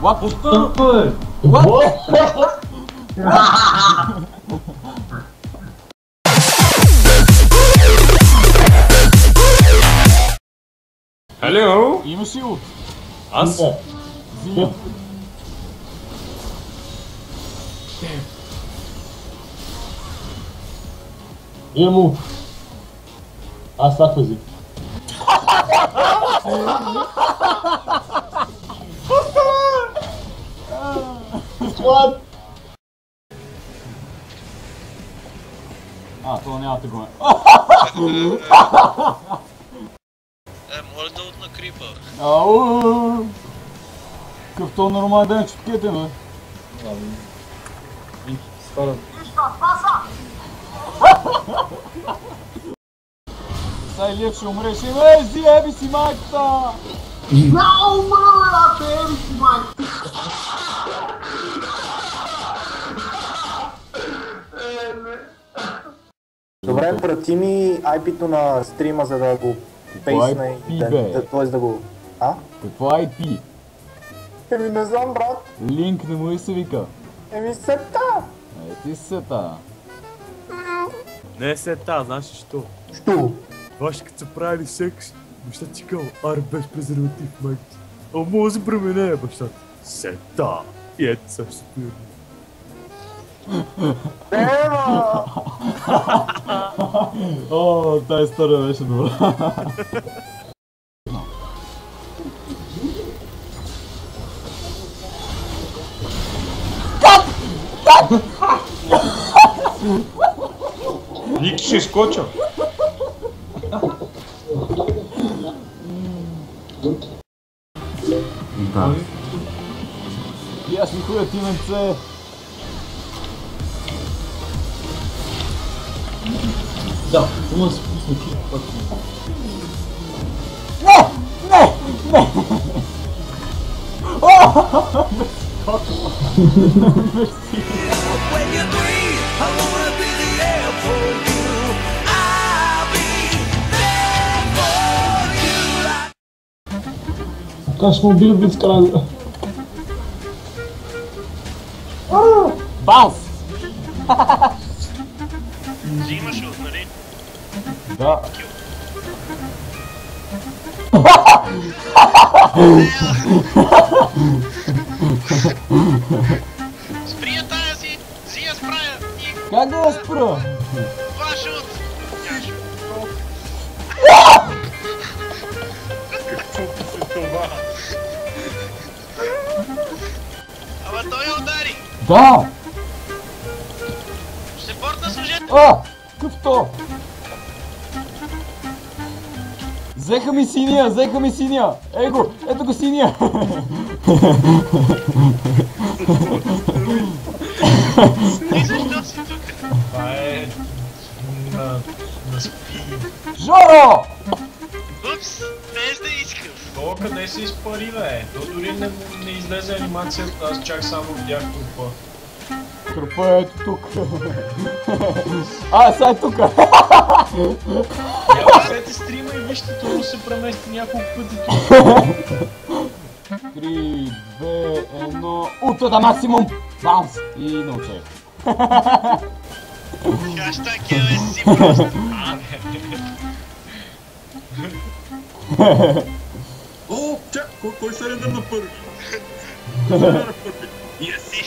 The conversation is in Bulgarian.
What? What? What? Hello? Имаш ли от? Аз? Зиня. Ему. Аз так език. What? Това няма да го е. Моля да от на крипа. Ау! Какъв то нормален ден чуткете, бе? Скоро. Сега Илиев ще умреш. Зи, еби си майката! Добре, прати ми IP-то на стрима, за да го пейсна и да го... А? Какво IP? Еми не знам, брат. Линк не му и се вика. Еми сета. Ти сета. Не се та, знаеш ли що? Що? Ваши като са правили секс, баща ти казал, аре без презерватив, майка. А може да промене, баща ти. Сета. И ето също пирно. Ева! О, тази история беше добра. Ники ще изкоча. Да. И аз ми ходя тименце. Да, това се пусна ти пък. Как сме убили блицкрага? Баунс! Ти имаш от, нали? Да. Спри я тая си! Зи я справя! И Как да я спра? ваш от! Кажа. Това. Ама той я удари! Да! Ще портна служител! Какъв то? Взеха ми синия! Его, ето го синия! И защо си тук? Това е... на спи. Жоро! Упс! Без да искам! То къде се изпари, бе? То дори не излезе анимацията, аз чак само видях трупа. Трупа е ето тук. Сега е тук. Я правете стрима и вижте, това се премести няколко пъти тук. 3, 2, 1... Ултрата максимум! Баунс! И научай. Хаштаг е си просто! О, чак, кой се реда на първи? Яси!